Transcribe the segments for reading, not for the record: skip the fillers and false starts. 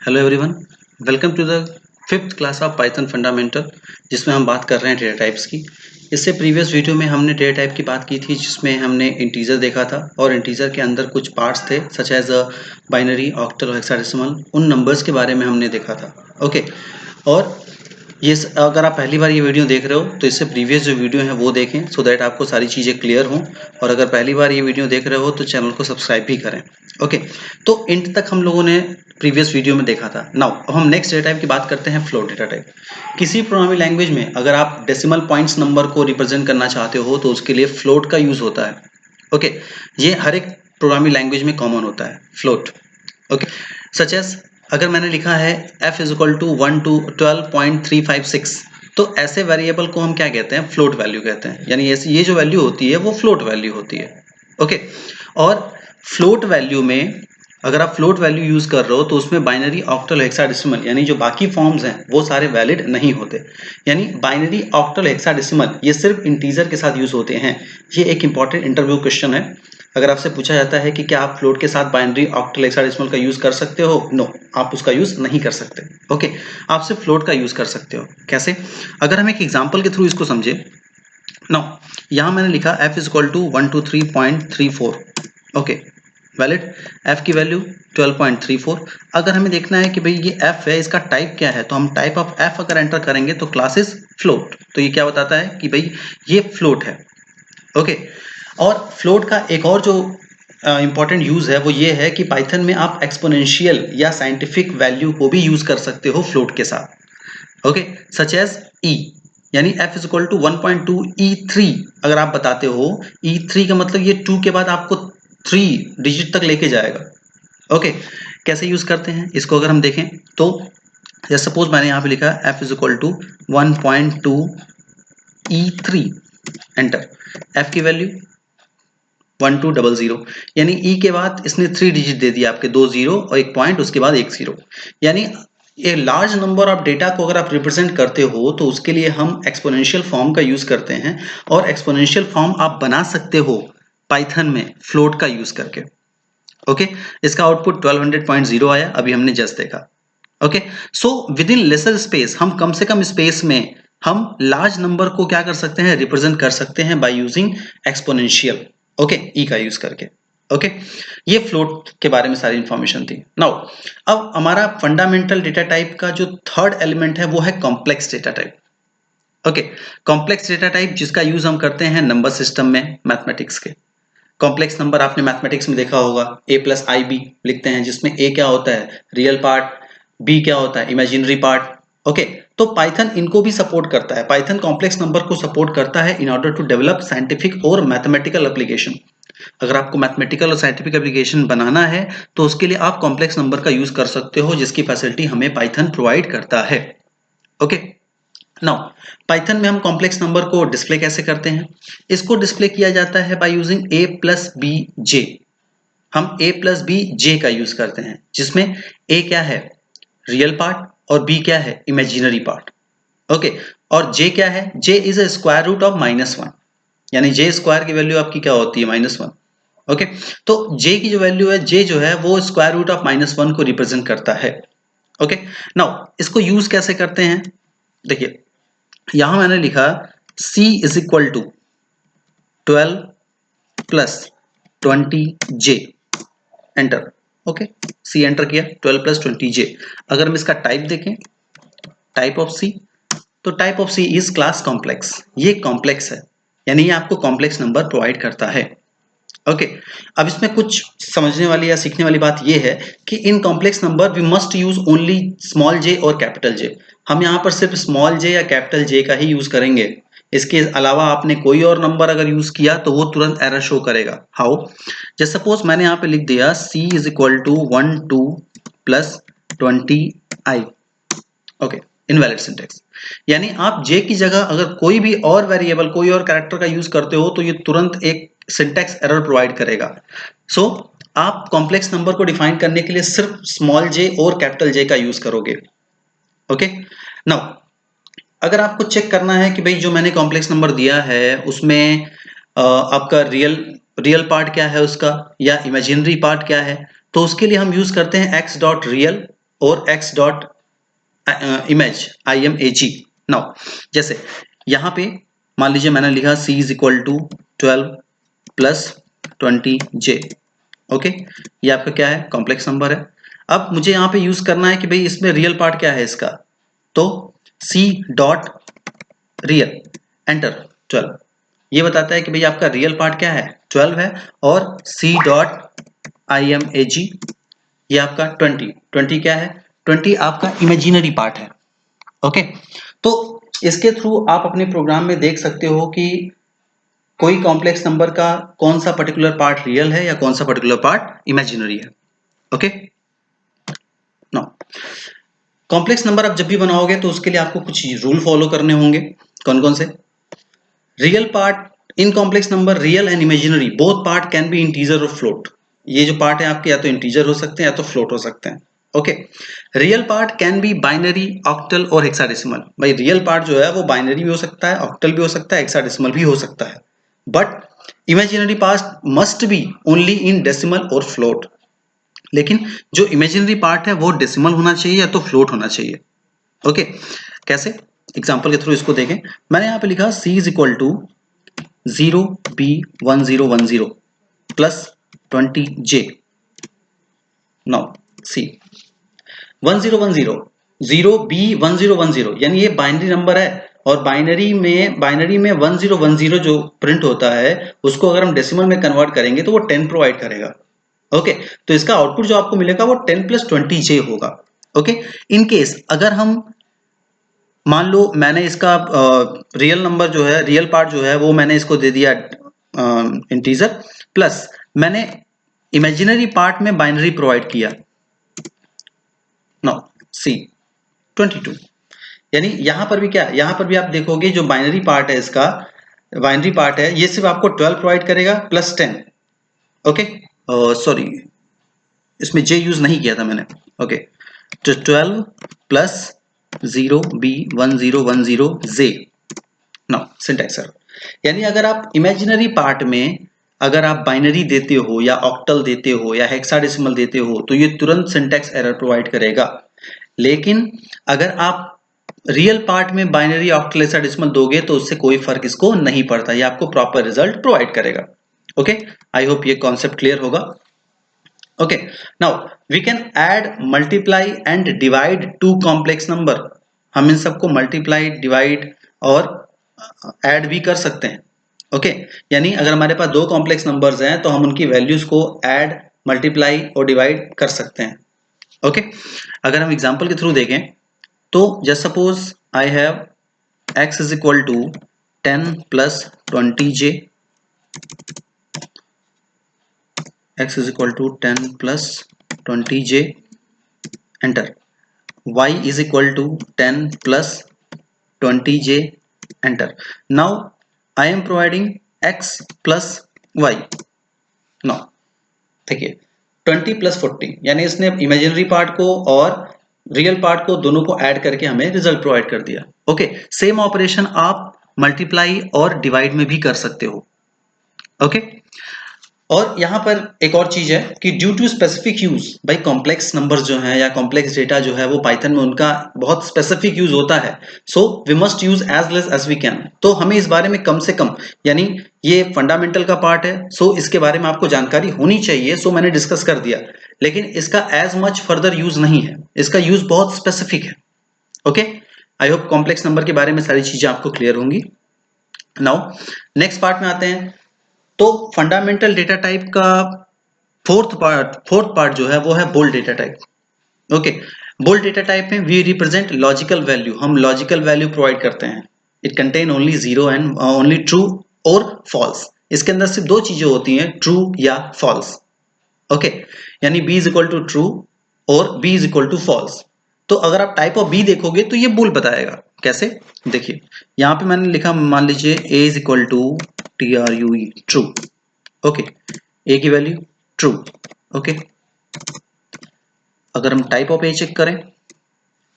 Hello everyone, welcome to the fifth class of Python fundamental, जिसमें हम बात कर रहे हैं डेटा टाइप्स की। इससे प्रीवियस वीडियो में हमने डेटा टाइप की बात की थी, जिसमें हमने इंटीजर देखा था और इंटीजर के अंदर कुछ पार्ट्स थे सच एज बाइनरी, ऑक्टल और हेक्साडेसिमल। उन नंबर्स के बारे में हमने देखा था। ओके, और अगर आप पहली बार ये वीडियो देख रहे हो तो इससे प्रीवियस जो वीडियो है वो देखें, सो दैट आपको सारी चीज़ें क्लियर हों। और अगर पहली बार ये वीडियो देख रहे हो तो चैनल को सब्सक्राइब भी करें। ओके, तो इंट तक हम लोगों ने प्रीवियस वीडियो में देखा था। नाउ अब हम नेक्स्ट डेटा टाइप की बात करते हैं, फ्लोट डेटा टाइप। किसी प्रोग्रामिंग लैंग्वेज में अगर आप डेसिमल पॉइंट्स नंबर को रिप्रेजेंट करना चाहते हो तो उसके लिए फ्लोट का यूज होता है। ओके, ये हर एक प्रोग्रामिंग लैंग्वेज में कॉमन होता है फ्लोट। ओके, सच एज अगर मैंने लिखा है f is equal to 1 to 12.356, तो ऐसे वेरिएबल को हम क्या कहते हैं? फ्लोट वैल्यू कहते हैं। यानी ये जो वैल्यू होती है वो फ्लोट वैल्यू होती है। ओके, और फ्लोट वैल्यू में अगर आप फ्लोट वैल्यू यूज कर रहे हो तो उसमें बाइनरी, ऑक्टल, हेक्साडेसिमल यानी जो बाकी फॉर्म्स हैं वो सारे वैलिड नहीं होते। यानी बाइनरी, ऑक्टल, हेक्साडेसिमल ये सिर्फ इंटीजर के साथ यूज होते हैं। ये एक इंपॉर्टेंट इंटरव्यू क्वेश्चन है। अगर आपसे पूछा जाता है कि क्या आप फ्लोट के साथ बाइनरी, ऑक्टल, हेक्साडेसिमल का यूज कर सकते हो? नो, आप उसका यूज नहीं कर सकते। ओके, आप सिर्फ फ्लोट का यूज कर सकते हो। कैसे? अगर हम एक एग्जांपल के थ्रू इसको समझे। नाउ यहां मैंने लिखा f is equal to 123.34। Okay, valid f की वैल्यू 12.34। अगर हमें देखना है कि भाई ये f है, इसका टाइप क्या है, तो हम टाइप ऑफ f अगर एंटर करेंगे तो क्लास इज फ्लोट। तो ये क्या बताता है कि भाई ये फ्लोट है। ओके, और फ्लोट का एक और जो इंपॉर्टेंट यूज है वो ये है कि पाइथन में आप एक्सपोनेंशियल या साइंटिफिक वैल्यू को भी यूज कर सकते हो फ्लोट के साथ। ओके, सच एज e, यानी f is equal to 1.2 e3 अगर आप बताते हो। e3 का मतलब ये 2 के बाद आपको 3 डिजिट तक लेके जाएगा। ओके, कैसे यूज करते हैं इसको अगर हम देखें तो जैसे सपोज मैंने यहाँ पे लिखा f is equal to 1.2 e3, enter. f की वैल्यू 1200, यानी ई के बाद इसने 3 डिजिट दे दिया आपके, 2 जीरो और एक पॉइंट, उसके बाद एक जीरो। यानी ये लार्ज नंबर ऑफ डेटा को अगर आप रिप्रेजेंट करते हो तो उसके लिए हम एक्सपोनेंशियल फॉर्म का यूज करते हैं। और एक्सपोनेंशियल फॉर्म आप बना सकते हो पाइथन में फ्लोट का यूज करके। ओके, इसका आउटपुट 1200.0 आया, अभी हमने जस्ट देखा। Okay, so with in laser space, हम कम से कम स्पेस में हम लार्ज नंबर को क्या कर सकते हैं? रिप्रेजेंट कर सकते हैं बाय यूजिंग एक्सपोनेंशियल। ओके, ई का यूज करके। ओके, ये फ्लोट के बारे में सारी इंफॉर्मेशन थी। नाउ अब हमारा फंडामेंटल डेटा टाइप का जो थर्ड एलिमेंट है वो है complex data type. Okay, complex data type जिसका यूज हम करते हैं नंबर सिस्टम में, मैथमेटिक्स के। कॉम्प्लेक्स नंबर आपने मैथमेटिक्स में देखा होगा, a प्लस आई बी लिखते हैं, जिसमें a क्या होता है? रियल पार्ट, b क्या होता है? Imaginary part. ओके, तो पाइथन इनको भी सपोर्ट करता है। पाइथन कॉम्प्लेक्स नंबर को सपोर्ट करता है in order to develop scientific और मैथमेटिकल एप्लीकेशन। अगर आपको मैथमेटिकल और साइंटिफिक एप्लीकेशन बनाना है तो उसके लिए आप कॉम्प्लेक्स नंबर का यूज कर सकते हो, जिसकी फैसिलिटी हमें पाइथन प्रोवाइड करता है। ओके, नाउ पाइथन में हम कॉम्प्लेक्स नंबर को डिस्प्ले कैसे करते हैं? इसको डिस्प्ले किया जाता है by using a plus B J. हम a प्लस बी जे का यूज करते हैं, जिसमें a क्या है? रियल पार्ट, और b क्या है? Imaginary part. ओके, और j क्या है? j is a square root of -1, यानी j स्क्वायर की वैल्यू आपकी क्या होती है? -1। ओके, तो j की जो वैल्यू है, j जो है वो स्क्वायर रूट ऑफ -1 को रिप्रेजेंट करता है। ओके, नाउ इसको यूज कैसे करते हैं? देखिए, यहां मैंने लिखा c is equal to 12 plus 20j, enter. Okay, c enter किया, 12 प्लस 20j। अगर हम इसका टाइप देखें, टाइप ऑफ c, तो type of c is class complex. ये कॉम्प्लेक्स है, यानी ये आपको कॉम्प्लेक्स नंबर प्रोवाइड करता है। ओके, अब इसमें कुछ समझने वाली या सीखने वाली बात यह है कि in complex number we must use only small J और कैपिटल जे। हम यहाँ पर सिर्फ स्मॉल जे या कैपिटल जे का ही यूज करेंगे। इसके अलावा आपने कोई और नंबर अगर यूज किया तो वो तुरंत एरर शो करेगा। हाउ? जैसे सपोज मैंने यहाँ पे लिख दिया c is equal to 1 2 plus 20i। Okay, invalid syntax. यानी आप j की जगह अगर कोई भी और वेरिएबल, कोई और कैरेक्टर का यूज करते हो तो ये तुरंत एक सिंटेक्स एरर प्रोवाइड करेगा। सो आप कॉम्प्लेक्स नंबर को डिफाइन करने के लिए सिर्फ स्मॉल j और कैपिटल J का यूज करोगे। ओके, नाउ अगर आपको चेक करना है कि भाई जो मैंने कॉम्प्लेक्स नंबर दिया है उसमें आपका रियल पार्ट क्या है उसका, या इमेजिनरी पार्ट क्या है, तो उसके लिए हम यूज करते हैं x डॉट रियल और x dot image imag। Now जैसे यहाँ पे मान लीजिए मैंने लिखा c is equal to 12 plus 20j। Okay, ये आपका क्या है, कॉम्प्लेक्स नंबर है। अब मुझे यहाँ पे यूज करना है कि भाई इसमें रियल पार्ट क्या है इसका, तो c डॉट रियल एंटर 12, ये बताता है कि भाई आपका रियल पार्ट क्या है 12 है, और c डॉट imag ये आपका 20 क्या है, 20 आपका इमेजिनरी पार्ट है। ओके, तो इसके थ्रू आप अपने प्रोग्राम में देख सकते हो कि कोई कॉम्प्लेक्स नंबर का कौन सा पर्टिकुलर पार्ट रियल है या कौन सा पर्टिकुलर पार्ट इमेजिनरी है। ओके, नाउ कॉम्प्लेक्स नंबर आप जब भी बनाओगे तो उसके लिए आपको कुछ रूल फॉलो करने होंगे। कौन कौन से? Real part in complex number, real and imaginary both part can be integer और फ्लोट। ये जो पार्ट है आपके या तो इंटीजर हो सकते हैं या तो फ्लोट हो सकते हैं। Okay, real part can be binary, octal और हेक्साडेसिमल। भाई रियल पार्ट जो है वो बाइनरी भी हो सकता है, ऑक्टल भी हो सकता है, हेक्साडेसिमल भी हो सकता है, but imaginary part must be only in decimal और फ्लोट। लेकिन जो इमेजिनरी पार्ट है वो डेसिमल होना चाहिए या तो फ्लोट होना चाहिए। ओके, कैसे? एग्जांपल के थ्रू इसको देखें। मैंने यहाँ पे लिखा c is equal to 0b1010 plus 20j। Now c 1010 0b1010 यानी ये बाइनरी नंबर है, और बाइनरी में 1010 जो प्रिंट होता है उसको अगर हम डेसिमल में कन्वर्ट करेंगे तो वो 10 प्रोवाइड करेगा। ओके, तो इसका आउटपुट जो आपको मिलेगा वो 10 प्लस 20j होगा। ओके, इन केस अगर हम मान लो मैंने इसका रियल नंबर जो है, रियल पार्ट जो है वो मैंने इसको दे दिया इंटीजर, प्लस मैंने इमेजिनरी पार्ट में बाइनरी प्रोवाइड किया। नाउ सी 22, यानी यहां पर भी क्या, यहां पर भी आप देखोगे जो बाइनरी पार्ट है इसका, बाइनरी पार्ट है ये सिर्फ आपको 12 प्रोवाइड करेगा प्लस 10। ओके, सॉरी इसमें जे यूज नहीं किया था मैंने। ओके, तो 12 प्लस 0b1010 जे। नाउ सिंटैक्स एरर, यानी अगर आप इमेजिनरी पार्ट में अगर आप बाइनरी देते हो या ऑक्टल देते हो या हेक्साडेसिमल देते हो तो ये तुरंत सिंटैक्स एरर प्रोवाइड करेगा। लेकिन अगर आप रियल पार्ट में बाइनरी, ऑक्टल, हेक्साडेसिमल दोगे तो उससे कोई फर्क इसको नहीं पड़ता, ये आपको प्रॉपर रिजल्ट प्रोवाइड करेगा। ओके, आई होप ये कॉन्सेप्ट क्लियर होगा। Okay, now we can add, multiply and divide two complex number। हम इन सबको multiply, divide और add भी कर सकते हैं। ओके, यानी अगर हमारे पास दो कॉम्प्लेक्स नंबर्स हैं तो हम उनकी वैल्यूज को add, multiply और divide कर सकते हैं। ओके, अगर हम एग्जांपल के थ्रू देखें तो just suppose I have x is equal to 10 plus 20j, x is equal to 10 plus 20j, enter। y is equal to 10 plus 20j, enter। now I am providing x plus y। now देखिए 20 plus 40 यानी इसने imaginary part को और real part को दोनों को add करके हमें रिजल्ट प्रोवाइड कर दिया। ओके, सेम ऑपरेशन आप मल्टीप्लाई और डिवाइड में भी कर सकते हो। ओके, और यहां पर एक और चीज है कि ड्यू टू स्पेसिफिक यूज, भाई कॉम्प्लेक्स नंबर्स जो हैं या कॉम्प्लेक्स डेटा जो है वो पाइथन में उनका बहुत स्पेसिफिक यूज होता है, so we must use as less as we can. तो हमें इस बारे में कम से कम, यानी ये फंडामेंटल का पार्ट है, सो इसके बारे में आपको जानकारी होनी चाहिए, सो मैंने डिस्कस कर दिया, लेकिन इसका एज मच फर्दर यूज नहीं है, इसका यूज बहुत स्पेसिफिक है। Okay, I hope complex number के बारे में सारी चीजें आपको क्लियर होंगी। नाउ नेक्स्ट पार्ट में आते हैं। तो फंडामेंटल डेटा टाइप का फोर्थ पार्ट जो है वो है bold data type. Okay, bold data type में वी रिप्रेजेंट लॉजिकल वैल्यू, हम लॉजिकल वैल्यू प्रोवाइड करते हैं। It contain only zero and only true और फॉल्स। इसके अंदर सिर्फ दो चीजें होती हैं, ट्रू या फॉल्स। ओके, यानी b is equal to true और b is equal to false. तो अगर आप टाइप ऑफ b देखोगे तो ये बुल बताएगा। कैसे? देखिए यहां पे मैंने लिखा, मान लीजिए a is equal to true, true. Okay, a की वैल्यू ट्रू। ओके, अगर हम टाइप ऑफ a चेक करें,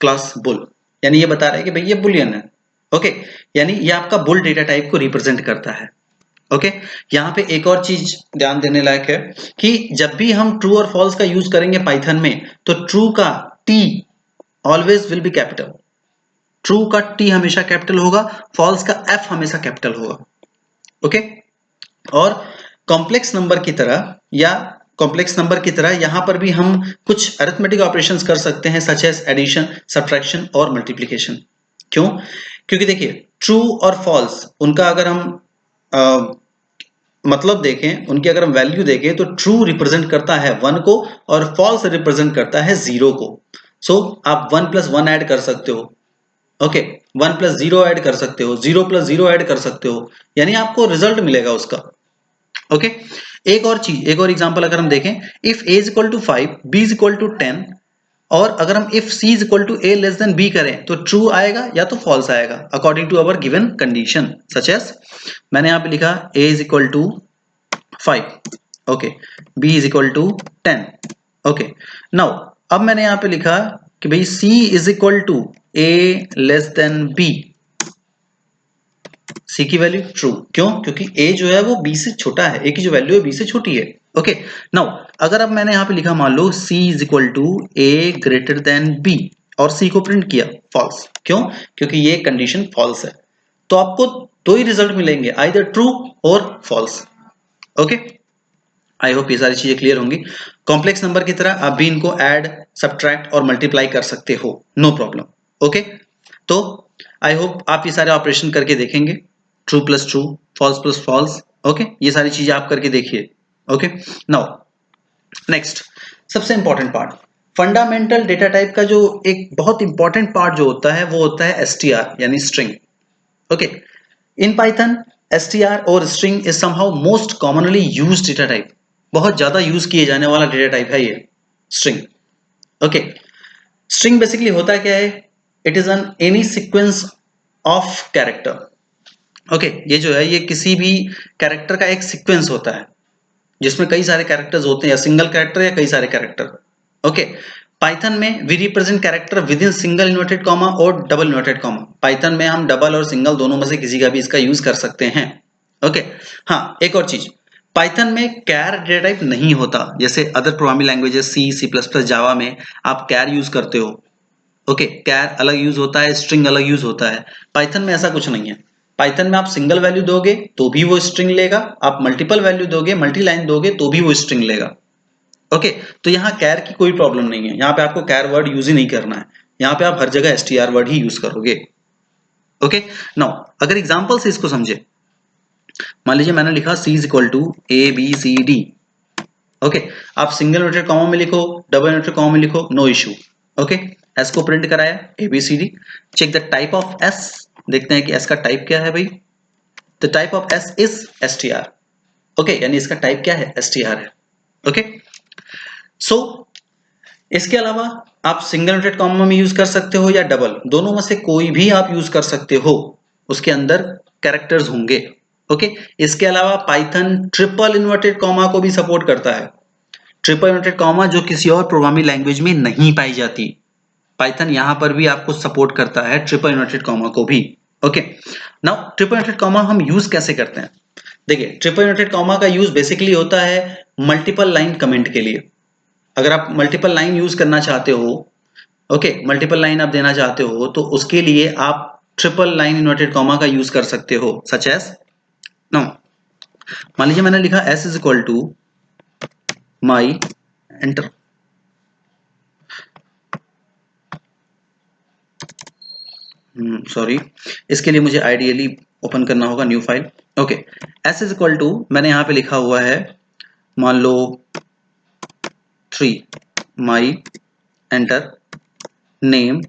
क्लास बुल, यानी ये बता रहा है कि भाई ये बुलियन है। ओके, यानी ये आपका बुल डेटा टाइप को रिप्रेजेंट करता है। ओके, यहाँ पे एक और चीज ध्यान देने लायक है कि जब भी हम ट्रू और फॉल्स का यूज करेंगे पाइथन में, तो ट्रू का T always will be capital. True का T हमेशा कैपिटल होगा, फॉल्स का F हमेशा कैपिटल होगा। ओके, और कॉम्प्लेक्स नंबर की तरह यहां पर भी हम कुछ अरिथमेटिक ऑपरेशंस कर सकते हैं, सच एज एडिशन, सब्ट्रैक्शन और मल्टीप्लिकेशन। क्यों? क्योंकि देखिए ट्रू और फॉल्स उनका अगर हम मतलब देखें, उनकी अगर हम वैल्यू देखें तो ट्रू रिप्रेजेंट करता है 1 को और फॉल्स रिप्रेजेंट करता है 0 को। सो आप 1 + 1 ऐड कर सकते हो, ओके, 1 + 0 ऐड कर सकते हो, 0 + 0 ऐड कर सकते हो, यानी आपको रिजल्ट मिलेगा उसका। ओके, एक और एग्जांपल अगर हम देखें, इफ a = 5 b = 10, और अगर हम इफ c = a < b करें तो ट्रू आएगा या तो फॉल्स आएगा according to our given condition. Such as मैंने यहां पे लिखा a = 5, okay, b = 10, okay. Now अब मैंने यहां पे लिखा कि भाई c = a < b, सी की वैल्यू ट्रू। क्यों? क्योंकि a जो है वो b से छोटा है, a की जो वैल्यू है b से छोटी है। ओके, नाउ अगर अब मैंने यहाँ पे लिखा मान लो c = a < b और c को प्रिंट किया फॉल्स, क्यों? क्योंकि ये कंडीशन फॉल्स है, तो आपको दो ही रिजल्ट मिलेंगे, आइदर ट्रू और फॉल्स। ओके, आई होप ये सारी चीजें क्लियर होंगी। कॉम्प्लेक्स नंबर की तरह आप भी इनको ऐड, सब्ट्रैक्ट और मल्टीप्लाई कर सकते हो, नो प्रॉब्लम। ओके, तो आई होप आप ये सारे ऑपरेशन करके देखेंगे, true plus true, false plus false. Okay, ये सारी चीजें आप करके देखिए। ओके, नाउ नेक्स्ट सबसे important part, fundamental data type का जो एक बहुत इंपॉर्टेंट पार्ट जो होता है वो होता है str यानी string. Okay, in Python str और string is somehow most commonly used data type, बहुत ज्यादा यूज किए जाने वाला डेटा टाइप है ये स्ट्रिंग। ओके, स्ट्रिंग बेसिकली होता क्या है, it is an any sequence of character. Okay, ये जो है ये किसी भी कैरेक्टर का एक सीक्वेंस होता है जिसमें कई सारे कैरेक्टर्स होते हैं, या सिंगल कैरेक्टर या कई सारे कैरेक्टर। ओके, पाइथन में we represent character within single inverted comma और डबल इन्वर्टेड कॉमा। पाइथन में हम डबल और सिंगल दोनों में से किसी का भी इसका यूज कर सकते हैं। ओके, हाँ एक और चीज, पाइथन में कैर डेटा टाइप नहीं होता, जैसे अदर प्रोग्रामिंग लैंग्वेजेस सी, सी प्लस प्लस, जावा में आप कैर यूज करते हो। ओके, कैर अलग यूज होता है, स्ट्रिंग अलग यूज होता है, पाइथन में ऐसा कुछ नहीं है। पाइथन में आप सिंगल वैल्यू दोगे तो भी वो स्ट्रिंग लेगा, आप मल्टीपल वैल्यू दोगे, मल्टी लाइन दोगे तो भी वो स्ट्रिंग लेगा। ओके, तो यहाँ कैर की कोई प्रॉब्लम नहीं है, यहाँ पे आपको कैर वर्ड यूज ही नहीं करना है, यहाँ पे आप हर जगह str वर्ड ही यूज करोगे। ओके, नाउ अगर एग्जांपल से इसको समझे, मान लीजिए मैंने लिखा c = ABCD। ओके, आप सिंगल इन्वर्टेड कॉमा में लिखो, डबल इन्वर्टेड कॉमा में लिखो, नो इशू। ओके, s को प्रिंट कराया ABCD, check the type of s, देखते हैं कि s का टाइप क्या है भाई। The type of s is str। Okay, यानी इसका टाइप क्या है, str है। ओके, सो इसके अलावा आप सिंगल इन्वर्टेड कॉमा में यूज कर सकते हो या डबल, दोनों में से कोई भी आप यूज कर सकते हो, उसके अंदर कैरेक्टर्स होंगे। ओके, इसके अलावा पाइथन ट्रिपल इन्वर्टेड कॉमा को भी सपोर्ट करता है, ट्रिपल इन्वर्टेड कॉमा जो किसी और प्रोग्रामिंग लैंग्वेज में नहीं पाई जाती, पाइथन यहां पर भी आपको सपोर्ट करता है ट्रिपल इन्वर्टेड कॉमा को भी। Okay, now triple inverted comma हम यूज कैसे करते हैं, देखिए ट्रिपल इन्वर्टेड कॉमा का यूज बेसिकली होता है मल्टीपल लाइन कमेंट के लिए। अगर आप मल्टीपल लाइन यूज करना चाहते हो, ओके, मल्टीपल लाइन आप देना चाहते हो, तो उसके लिए आप ट्रिपल लाइन इन्वर्टेड कॉमा का यूज कर सकते हो, सच एज नाउ मान लीजिए मैंने लिखा s = माई, एंटर। सॉरी, इसके लिए मुझे आइडियली ओपन करना होगा न्यू फाइल। ओके, s = मैंने यहाँ पे लिखा हुआ है, मान लो 3 my, enter, name,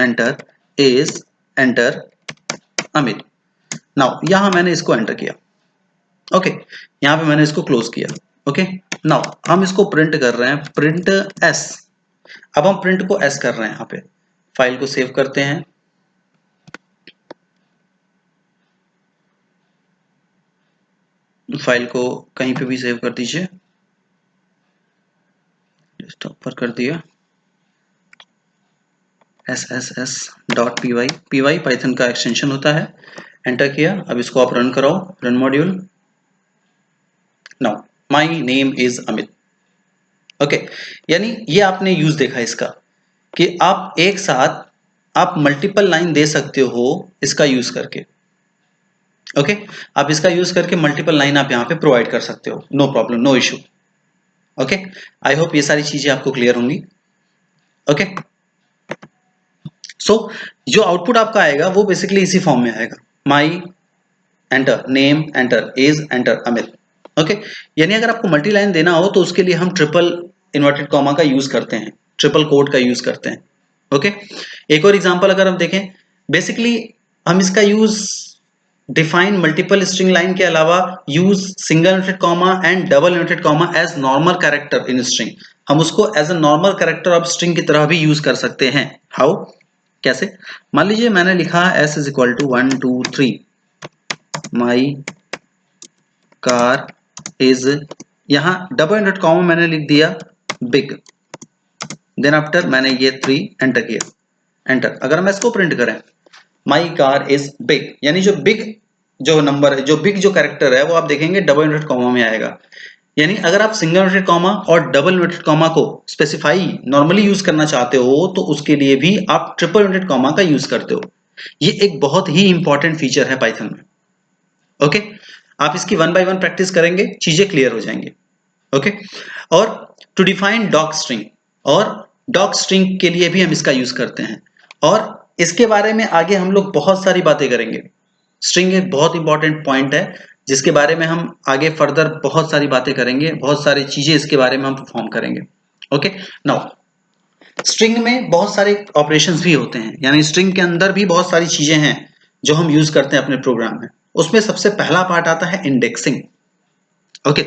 enter, age, enter, Amit. Now यहां मैंने इसको एंटर किया। ओके, यहां पे मैंने इसको क्लोज किया। ओके, नाउ हम इसको प्रिंट कर रहे हैं, प्रिंट s। अब हम प्रिंट को s कर रहे हैं, यहां पे फाइल को सेव करते हैं, फाइल को कहीं पे भी सेव कर दीजिए, डेस्कटॉप पर कर दिया, sss.py पाइथन का एक्सटेंशन होता है, एंटर किया। अब इसको आप रन कराओ, run module. Now my name is Amit. Okay, यानी ये आपने यूज देखा इसका, कि आप एक साथ आप मल्टीपल लाइन दे सकते हो इसका यूज करके। ओके, आप इसका यूज करके मल्टीपल लाइन आप यहाँ पे प्रोवाइड कर सकते हो, no problem, no issue. Okay, I hope ये सारी चीजें आपको क्लियर होंगी। ओके, सो जो आउटपुट आपका आएगा वो बेसिकली इसी फॉर्म में आएगा, my enter, name enter, age enter, Amit. Okay, यानी अगर आपको मल्टी लाइन देना हो तो उसके लिए हम ट्रिपल इन्वर्टेड कॉमा का यूज करते हैं, ट्रिपल कोट का यूज करते हैं। ओके, एक और एग्जांपल अगर हम देखें, बेसिकली हम इसका use define multiple string line के अलावा use single inverted comma and double inverted comma as normal character in string. हम उसको as a normal character of string की तरह भी यूज कर सकते हैं। हाउ, कैसे? मान लीजिए मैंने लिखा s is equal to 1 2 3, my car is, यहां डबल इन्वर्टेड कॉमा मैंने लिख दिया बिग, देन आफ्टर मैंने ये 3 एंटर किया, एंटर। अगर हम इसको प्रिंट करें, माई कार इज बिग, यानी जो बिग जो नंबर है, जो बिग जो कैरेक्टर है वो आप देखेंगे डबल इन्वर्टेड कॉमा में आएगा। यानी अगर आप सिंगल इन्वर्टेड कॉमा और डबल इन्वर्टेड कॉमा को स्पेसिफाई नॉर्मली यूज करना चाहते हो तो उसके लिए भी आप ट्रिपल इन्वर्टेड कॉमा का यूज करते हो। ये एक बहुत ही इंपॉर्टेंट फीचर है पाइथन में। ओके, आप इसकी 1 बाय 1 प्रैक्टिस करेंगे, चीजें क्लियर हो जाएंगी। ओके, और टू डिफाइन डॉक स्ट्रिंग, और डॉक स्ट्रिंग के लिए भी हम इसका यूज करते हैं, और इसके बारे में आगे हम लोग बहुत सारी बातें करेंगे। स्ट्रिंग एक बहुत इंपॉर्टेंट पॉइंट है जिसके बारे में हम आगे फर्दर बहुत सारी बातें करेंगे, बहुत सारी चीजें इसके बारे में हम परफॉर्म करेंगे। ओके, नाउ स्ट्रिंग में बहुत सारे ऑपरेशंस भी होते हैं, यानी स्ट्रिंग के अंदर भी बहुत सारी चीजें हैं जो हम यूज करते हैं अपने प्रोग्राम में। उसमें सबसे पहला पार्ट आता है indexing. Okay,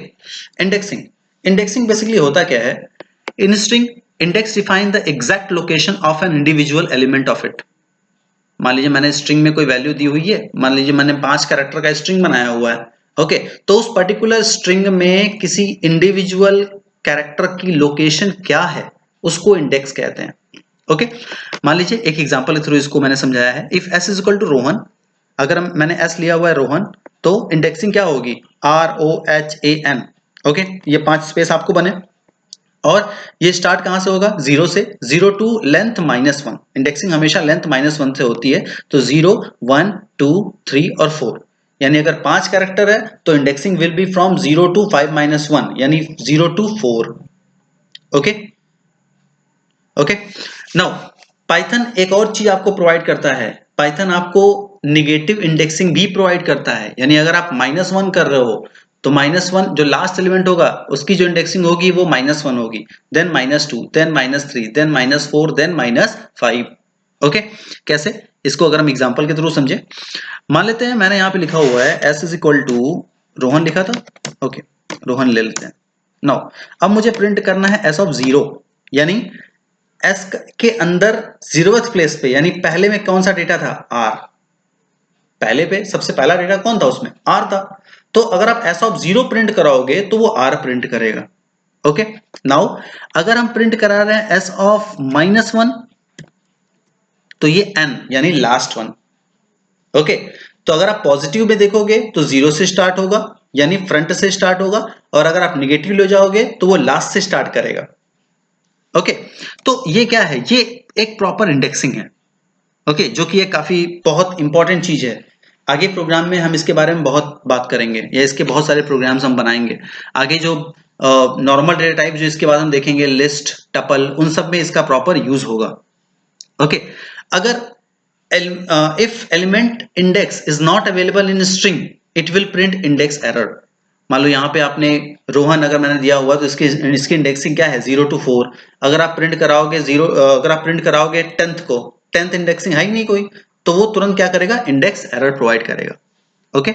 indexing, indexing basically होता क्या है? In string index define the exact location of an individual element of it. मान लीजिए मैंने स्ट्रिंग में कोई वैल्यू दी हुई है, मान लीजिए मैंने 5 कैरेक्टर का स्ट्रिंग बनाया हुआ है। ओके, तो उस पर्टिकुलर स्ट्रिंग में किसी इंडिविजुअल कैरेक्टर की लोकेशन क्या है उसको इंडेक्स कहते हैं। ओके, मान लीजिए एक एग्जांपल के थ्रू इसको मैंने समझाया है। If s is equal to Rohan, अगर मैंने s लिया हुआ है रोहन, तो इंडेक्सिंग क्या होगी? ROHAN। ओके, ये 5 स्पेस आपको बने, और ये स्टार्ट कहां से होगा? 0 से, 0 टू लेंथ -1। इंडेक्सिंग हमेशा लेंथ -1 से होती है, तो 0 1 2 3 और 4, यानी अगर 5 कैरेक्टर है तो indexing will be from 0 to 5-1, यानी 0 to 4। Okay, okay, now Python एक और चीज आपको प्रोवाइड करता है, पाइथन आपको निगेटिव इंडेक्सिंग भी प्रोवाइड करता है। यानी अगर आप -1 कर रहे हो तो -1 जो लास्ट एलिमेंट होगा उसकी जो इंडेक्सिंग होगी वो -1 होगी, then -2, then -3, then -4, then -5। Okay, कैसे? इसको अगर हम एग्जांपल के थ्रू समझे, मान लेते हैं मैंने यहाँ पे लिखा हुआ है s is equal to Rohan लिखा था। ओके, रोहन ले लेते हैं। नाउ अब मुझे प्रिंट करना है s ऑफ 0, यानी s के अंदर 0th प्लेस पे, यानी पहले में कौन सा डेटा था? r। पहले पे सबसे पहला डेटा कौन था? उसमें r था। तो अगर आप s ऑफ 0 प्रिंट कराओगे तो वो r प्रिंट करेगा। ओके, नाउ अगर हम प्रिंट करा रहे हैं s ऑफ -1, तो ये n यानी लास्ट वन। ओके, तो अगर आप पॉजिटिव में देखोगे तो 0 से स्टार्ट होगा, यानी फ्रंट से स्टार्ट होगा, और अगर आप निगेटिव ले जाओगे तो वो लास्ट से स्टार्ट करेगा। ओके, तो ये क्या है? ये एक प्रॉपर इंडेक्सिंग है। ओके, जो कि ये काफी बहुत इंपॉर्टेंट चीज है। आगे प्रोग्राम में हम इसके बारे में बहुत बात करेंगे, या इसके बहुत सारे प्रोग्राम्स हम बनाएंगे आगे। जो नॉर्मल डेटा टाइप जो इसके बाद हम देखेंगे, लिस्ट, टपल, उन सब में इसका प्रॉपर यूज होगा। ओके, अगर if element index is not available in string, it will print index error। मान लो यहाँ पे आपने रोहन अगर मैंने दिया हुआ तो इसकी इंडेक्सिंग क्या है? 0 to 4। अगर आप प्रिंट कराओगे 0, अगर आप प्रिंट कराओगे 10th को, 10th इंडेक्सिंग है ही नहीं कोई, तो वो तुरंत क्या करेगा? इंडेक्स एरर प्रोवाइड करेगा। ओके,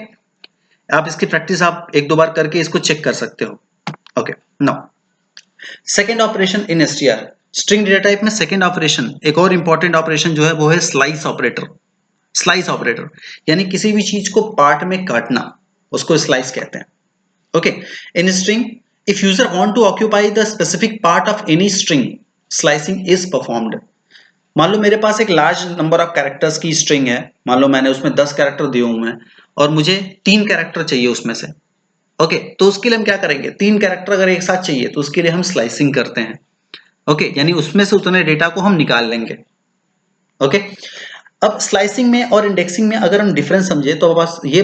आप इसकी प्रैक्टिस आप 1-2 बार करके इसको चेक कर सकते हो। Okay, now second operation in str, string data type में सेकेंड ऑपरेशन, एक और इंपॉर्टेंट ऑपरेशन जो है वो है स्लाइस ऑपरेटर। स्लाइस ऑपरेटर यानी किसी भी चीज को पार्ट में काटना, उसको स्लाइस कहते हैं। Okay, in string if user want to occupy the specific part of any string, slicing is performed. मान लो मेरे पास एक लार्ज नंबर ऑफ कैरेक्टर्स की स्ट्रिंग है, मान लो मैंने उसमें 10 कैरेक्टर दिए हुए हैं और मुझे 3 कैरेक्टर चाहिए उसमें से। ओके, तो उसके लिए हम क्या करेंगे? 3 कैरेक्टर अगर एक साथ चाहिए तो उसके लिए हम स्लाइसिंग करते हैं। ओके, यानी उसमें से उतने डेटा को हम निकाल लेंगे। ओके, अब स्लाइसिंग में और इंडेक्सिंग में अगर हम डिफरेंस समझे तो बस ये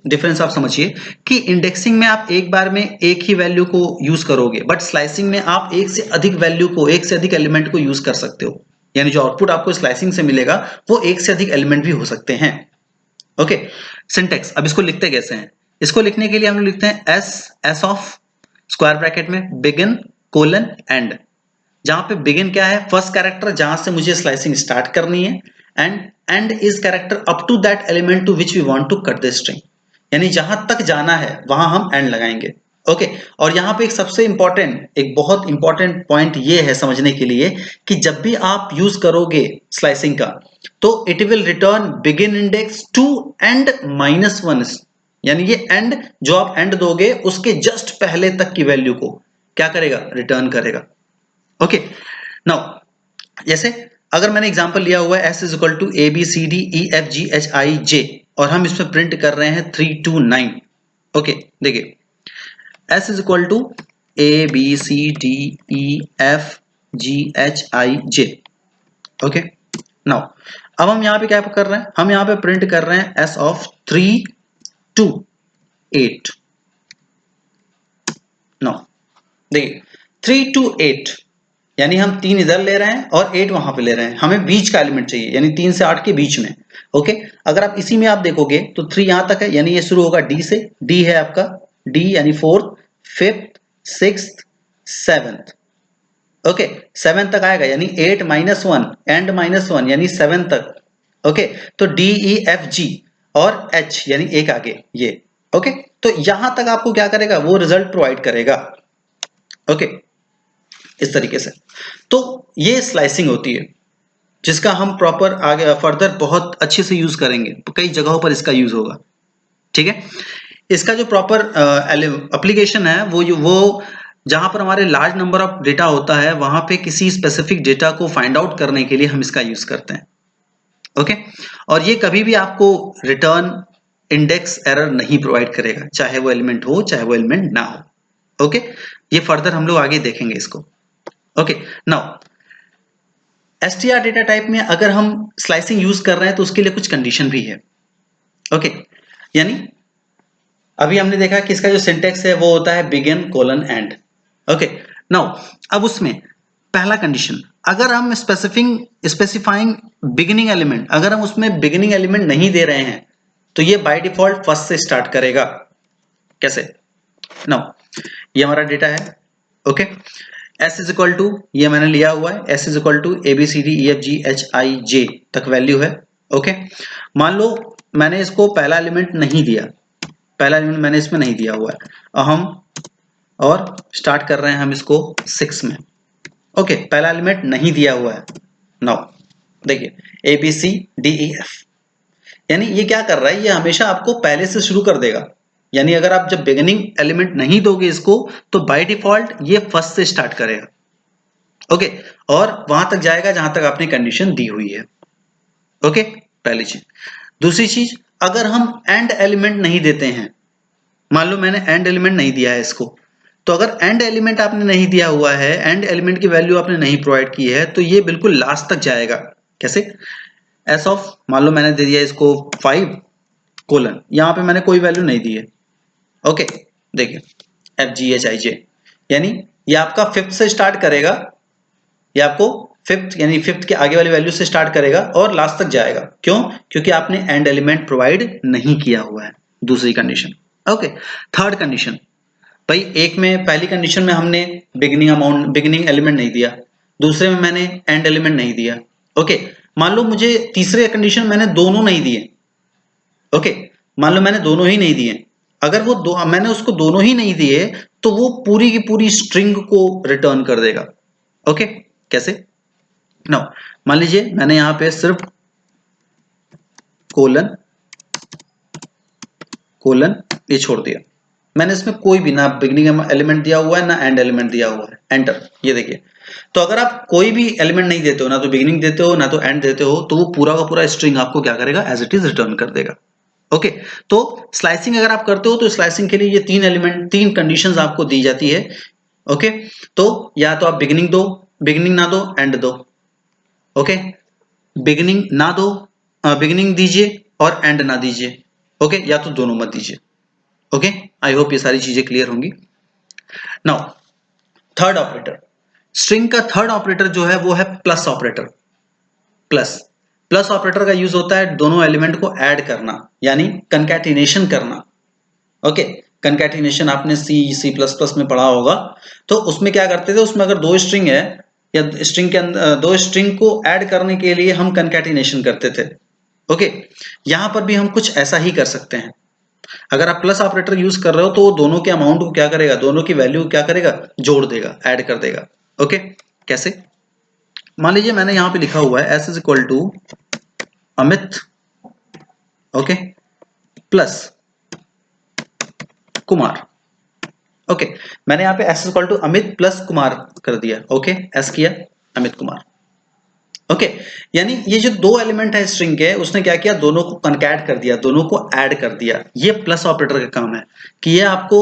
डिफरेंस आप समझिए कि इंडेक्सिंग में आप एक बार में एक ही वैल्यू को यूज करोगे, बट स्लाइसिंग में आप एक से अधिक वैल्यू को, एक से अधिक एलिमेंट को यूज कर सकते हो। यानी जो आउटपुट आपको स्लाइसिंग से मिलेगा वो एक से अधिक एलिमेंट भी हो सकते हैं। ओके, सिंटेक्स अब इसको लिखते कैसे हैं? इसको लिखने के लिए हम लोग लिखते हैं एस ऑफ स्क्वायर ब्रैकेट में बिगिन कोलन एंड, जहां पे बिगिन क्या है, फर्स्ट कैरेक्टर जहां से मुझे स्लाइसिंग स्टार्ट करनी है, and end is character up to that element to which we want to cut the string, यानी जहां तक जाना है वहां हम एंड लगाएंगे। ओके, और यहाँ पे एक सबसे इंपॉर्टेंट, एक बहुत इंपॉर्टेंट पॉइंट ये है समझने के लिए कि जब भी आप यूज करोगे स्लाइसिंग का तो it will return begin index to end -1, यानी ये एंड जो आप एंड दोगे उसके जस्ट पहले तक की वैल्यू को क्या करेगा, रिटर्न करेगा। ओके, नाउ जैसे अगर मैंने एग्जांपल लिया हुआ है s is equal to A B C D E F G H I J और हम इसमें प्रिंट कर रहे हैं 3 2 9। ओके, देखिए s is equal to A B C D E F G H I J. Okay, now अब हम यहाँ पे क्या कर रहे हैं, हम यहाँ पे प्रिंट कर रहे हैं s ऑफ 3 2 8। नाउ देखिए 3 2 8 यानी हम 3 इधर ले रहे हैं और 8 वहां पे ले रहे हैं, हमें बीच का एलिमेंट चाहिए यानी 3 से 8 के बीच में। ओके, अगर आप इसी में आप देखोगे तो 3 यहां तक है, यानी ये शुरू होगा डी से, डी है आपका डी यानी 4th 5th 6th 7th। Okay, 7 तक आएगा यानी 8 -1 एंड -1 यानी 7 तक। ओके, तो डी ई एफ जी और एच यानी एक आगे ये। ओके, तो यहां तक आपको क्या करेगा, वो रिजल्ट प्रोवाइड करेगा। ओके, इस तरीके से तो ये स्लाइसिंग होती है जिसका हम प्रॉपर आगे फर्दर बहुत अच्छे से यूज करेंगे, कई जगहों पर इसका यूज होगा। ठीक है, इसका जो प्रॉपर एप्लीकेशन है वो जहां पर हमारे लार्ज नंबर ऑफ डेटा होता है वहां पे किसी स्पेसिफिक डेटा को फाइंड आउट करने के लिए हम इसका यूज करते हैं। ओके, और ये कभी भी आपको रिटर्न इंडेक्स एरर नहीं प्रोवाइड करेगा, चाहे वो एलिमेंट हो चाहे वो एलिमेंट ना हो। ओके, ये फर्दर हम लोग आगे देखेंगे इसको। Okay, now str data type में अगर हम स्लाइसिंग यूज कर रहे हैं तो उसके लिए कुछ कंडीशन भी है। ओके, यानी अभी हमने देखा कि इसका जो सिंटेक्स है वो होता है begin colon and. Okay, now अब उसमें पहला कंडीशन, अगर हम स्पेसिफाइंग बिगिनिंग एलिमेंट, अगर हम उसमें बिगिनिंग एलिमेंट नहीं दे रहे हैं तो ये बाय डिफॉल्ट फर्स्ट से स्टार्ट करेगा। कैसे? नाउ ये हमारा डेटा है। Okay, s is equal to, ये मैंने लिया हुआ है s is equal to A B C D E F G H I J तक वैल्यू है। ओके, मान लो मैंने इसको पहला एलिमेंट नहीं दिया, पहला एलिमेंट मैंने इसमें नहीं दिया हुआ है, और स्टार्ट कर रहे हैं हम इसको 6 में। ओके, पहला एलिमेंट नहीं दिया हुआ है। नाउ देखिए A B C D E F, यानी ये क्या कर रहा है, ये हमेशा आपको पहले से शुरू कर देगा। यानी अगर आप जब बिगिनिंग एलिमेंट नहीं दोगे इसको तो बाय डिफॉल्ट ये फर्स्ट से स्टार्ट करेगा। ओके, और वहां तक जाएगा जहां तक आपने कंडीशन दी हुई है। ओके, पहली चीज। दूसरी चीज, अगर हम एंड एलिमेंट नहीं देते हैं, मान लो मैंने एंड एलिमेंट नहीं दिया है इसको, तो अगर एंड एलिमेंट आपने नहीं दिया हुआ है, एंड एलिमेंट की वैल्यू आपने नहीं प्रोवाइड की है, तो ये बिल्कुल लास्ट तक जाएगा। कैसे? एस ऑफ, मान लो मैंने दे दिया इसको 5 कोलन, यहां पे मैंने कोई वैल्यू नहीं दी है। ओके, देखिए एफ जी एच आई जे, यानी ये आपका 5th से स्टार्ट करेगा, ये आपको 5th यानी 5th के आगे वाली वैल्यू से स्टार्ट करेगा और लास्ट तक जाएगा। क्यों? क्योंकि आपने एंड एलिमेंट प्रोवाइड नहीं किया हुआ है। दूसरी कंडीशन। ओके, थर्ड कंडीशन, भाई एक में, पहली कंडीशन में हमने बिगिनिंग एलिमेंट नहीं दिया, दूसरे में मैंने एंड एलिमेंट नहीं दिया। ओके, मान लो मुझे तीसरे कंडीशन मैंने दोनों नहीं दिए। ओके, मान लो मैंने दोनों ही नहीं दिए, अगर वो मैंने उसको दोनों ही नहीं दिए तो वो पूरी की पूरी स्ट्रिंग को रिटर्न कर देगा। ओके, कैसे? नाउ मान लीजिए मैंने यहां पे सिर्फ कोलन कोलन ये छोड़ दिया, मैंने इसमें कोई भी ना बिगिनिंग एलिमेंट दिया हुआ है ना एंड एलिमेंट दिया हुआ है, एंटर। ये देखिए, तो अगर आप कोई भी एलिमेंट नहीं देते हो, ना तो बिगिनिंग देते हो ना तो एंड देते हो, तो वो पूरा का पूरा स्ट्रिंग आपको क्या करेगा, एज इट इज रिटर्न कर देगा। ओके, तो स्लाइसिंग अगर आप करते हो तो स्लाइसिंग के लिए ये 3 कंडीशंस आपको दी जाती है। ओके, तो या तो आप बिगिनिंग दो, बिगिनिंग ना दो, एंड दो। ओके, बिगिनिंग ना दो, बिगिनिंग दीजिए और एंड ना दीजिए। ओके, या तो दोनों मत दीजिए। ओके, आई होप ये सारी चीजें क्लियर होंगी। नाउ थर्ड ऑपरेटर, स्ट्रिंग का थर्ड ऑपरेटर जो है वो है plus operator. Plus plus operator का यूज होता है दोनों एलिमेंट को ऐड करना, यानी कंकैटिनेशन करना। ओके, कंकैटिनेशन आपने सी प्लस प्लस में पढ़ा होगा। तो उसमें क्या करते थे, उसमें अगर दो स्ट्रिंग है या स्ट्रिंग के अंदर दो स्ट्रिंग को ऐड करने के लिए हम कंकैटिनेशन करते थे। ओके, यहां पर भी हम कुछ ऐसा ही कर सकते हैं। अगर आप प्लस ऑपरेटर यूज कर रहे हो तो दोनों के अमाउंट को क्या करेगा, दोनों की वैल्यू क्या करेगा, जोड़ देगा, ऐड कर देगा। ओके, कैसे? मान लीजिए मैंने यहां पे लिखा हुआ है S is equal to Amit, okay, plus Kumar. Okay, मैंने यहाँ पे S equal to Amit plus Kumar कर दिया। ओके, एस किया, अमित कुमार। ओके, यानी ये जो दो एलिमेंट है स्ट्रिंग के, उसने क्या किया, दोनों को कनकैट कर दिया, दोनों को ऐड कर दिया। ये प्लस ऑपरेटर का काम है कि ये आपको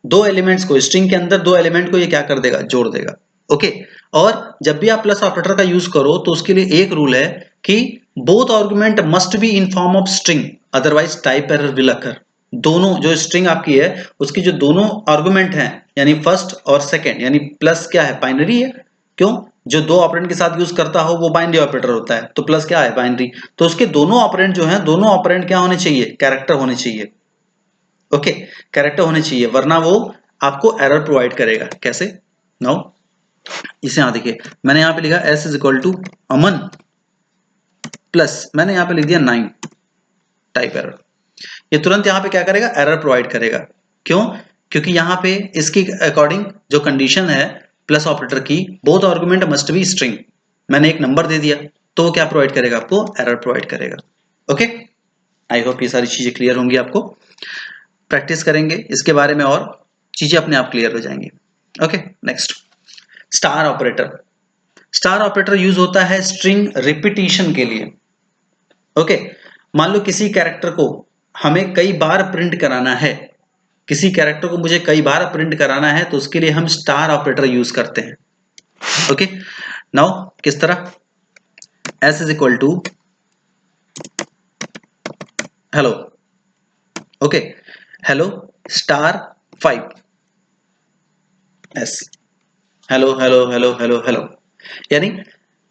दो एलिमेंट्स को, स्ट्रिंग के अंदर दो एलिमेंट को ये क्या कर देगा, जोड़ देगा। ओके, और जब भी आप प्लस ऑपरेटर का यूज करो तो उसके लिए एक रूल है कि both argument must be in form of string, otherwise type error will occur. दोनों जो स्ट्रिंग आपकी है उसकी जो दोनों आर्गुमेंट हैं, यानी फर्स्ट और सेकंड, यानी प्लस क्या है, बाइनरी है। क्यों? जो दो ऑपरेंड के साथ यूज करता हो वो बाइनरी ऑपरेटर होता है, तो प्लस क्या है, बाइनरी। तो उसके दोनों ऑपरेंड जो हैं, दोनों ऑपरेंड क्या होने चाहिए, कैरेक्टर होने चाहिए। ओके, कैरेक्टर होने चाहिए, वरना वो आपको एरर प्रोवाइड करेगा। कैसे? नाउ इसे यहां देखिए, मैंने यहां पे लिखा S is equal to Aman plus, मैंने यहां पे लिख दिया 9, टाइप एरर। ये तुरंत यहां पे क्या करेगा, एरर प्रोवाइड करेगा। क्यों? क्योंकि यहां पे इसकी अकॉर्डिंग जो कंडीशन है प्लस ऑपरेटर की, both argument must be string, मैंने एक नंबर दे दिया तो वो क्या प्रोवाइड करेगा, आपको एरर प्रोवाइड करेगा। ओके, आई होप ये सारी चीजें क्लियर होंगी आपको। प्रैक्टिस करेंगे इसके बारे में और चीजें अपने आप क्लियर हो जाएंगी। Okay, next, star operator. Star operator use होता है स्ट्रिंग रिपीटिशन के लिए। ओके, मान लो किसी कैरेक्टर को हमें कई बार प्रिंट कराना है, किसी कैरेक्टर को मुझे कई बार प्रिंट कराना है, तो उसके लिए हम स्टार ऑपरेटर यूज करते हैं। ओके, नाउ किस तरह, S is equal to hello, okay, hello star 5 S, hello hello hello hello hello, यानी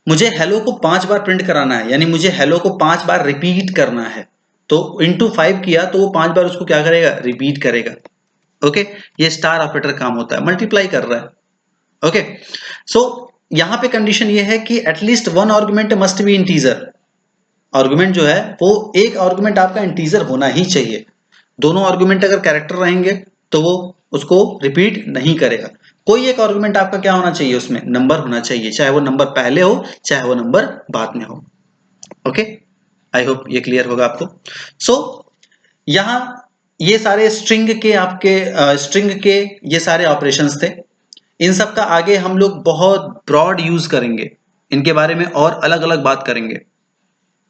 मुझे हेलो को 5 बार प्रिंट कराना है, यानी मुझे हेलो को 5 बार रिपीट करना है। तो इंटू 5 किया तो वो 5 बार उसको क्या करेगा, रिपीट करेगा। ओके, ये स्टार ऑपरेटर काम होता है, मल्टीप्लाई कर रहा है। ओके, सो यहां पे कंडीशन ये है कि at least one argument must be integer. Argument जो है वो एक आर्गुमेंट आपका इंटीजर होना ही चाहिए। दोनों आर्गुमेंट अगर कैरेक्टर रहेंगे तो वो उसको रिपीट नहीं करेगा। कोई एक आर्गुमेंट आपका क्या होना चाहिए, उसमें नंबर होना चाहिए, चाहे वो नंबर पहले हो चाहे वो नंबर बाद में हो। ओके, आई होप ये क्लियर होगा आपको। सो यहां ये सारे स्ट्रिंग के ये सारे ऑपरेशंस थे। इन सब का आगे हम लोग बहुत ब्रॉड यूज करेंगे, इनके बारे में और अलग अलग बात करेंगे।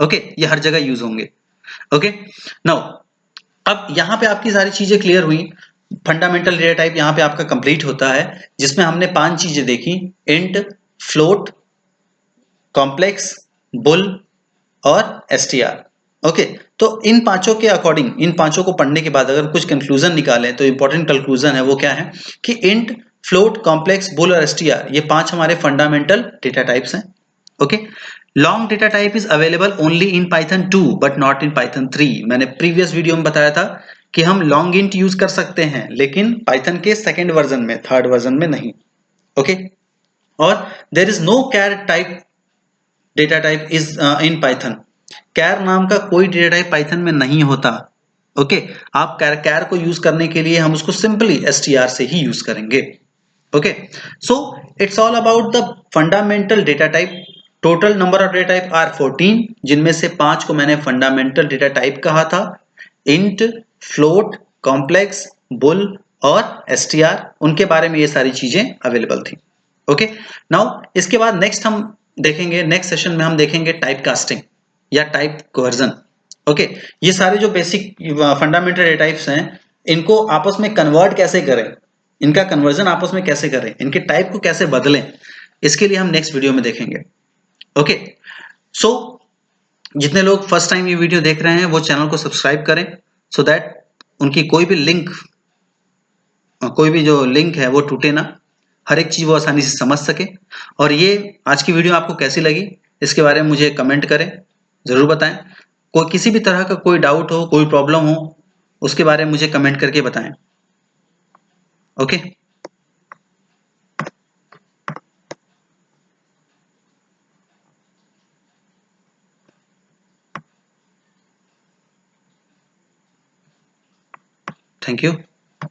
ओके, ये हर जगह यूज होंगे। ओके, नाउ अब यहां पे आपकी सारी चीजें क्लियर हुई। फंडामेंटल डेटा टाइप यहां पे आपका कंप्लीट होता है, जिसमें हमने 5 चीजें देखी, इंट, फ्लोट, कॉम्प्लेक्स, बुल और एसटीआर। ओके, तो इन पांचों के अकॉर्डिंग, इन पांचों को पढ़ने के बाद अगर कुछ कंक्लूजन निकालें तो इंपॉर्टेंट कंक्लूजन है वो क्या है कि इंट, फ्लोट, कॉम्प्लेक्स, बुल और एसटीआर ये 5 हमारे फंडामेंटल डेटा टाइप्स हैं। Okay, long data type is available only in Python 2 but not in Python 3। मैंने प्रीवियस वीडियो में बताया था कि हम लॉन्ग इंट यूज कर सकते हैं, लेकिन पाइथन के सेकेंड वर्जन में, थर्ड वर्जन में नहीं। ओके, और there is no char type data type is in Python. Char नाम का कोई डेटा टाइप पाइथन में नहीं होता। ओके, आप कैर को यूज करने के लिए हम उसको सिंपली एसटीआर से ही यूज करेंगे। Okay, so it's all about the fundamental data type. Total number of data type are 14, जिनमें से 5 को मैंने फंडामेंटल डेटा टाइप कहा था, इंट, फ्लोट, कॉम्प्लेक्स, बुल और एसटीआर। उनके बारे में ये सारी चीजें अवेलेबल थी। ओके, नाउ इसके बाद नेक्स्ट हम देखेंगे, नेक्स्ट सेशन में हम देखेंगे टाइप कास्टिंग या टाइप कन्वर्जन। ओके, ये सारे जो बेसिक फंडामेंटल डेटा टाइप्स हैं, इनको आपस में कन्वर्ट कैसे करें, इनका कन्वर्जन आपस में कैसे करें, इनके टाइप को कैसे बदलें, इसके लिए हम नेक्स्ट वीडियो में देखेंगे। ओके, सो जितने लोग फर्स्ट टाइम ये वीडियो देख रहे हैं वो चैनल को सब्सक्राइब करें, सो दैट उनकी कोई भी जो लिंक है वो टूटे ना, हर एक चीज वो आसानी से समझ सके। और ये आज की वीडियो आपको कैसी लगी इसके बारे में मुझे कमेंट करें, जरूर बताएं। कोई किसी भी तरह का कोई डाउट हो, कोई प्रॉब्लम हो, उसके बारे में मुझे कमेंट करके बताएं। Okay, thank you.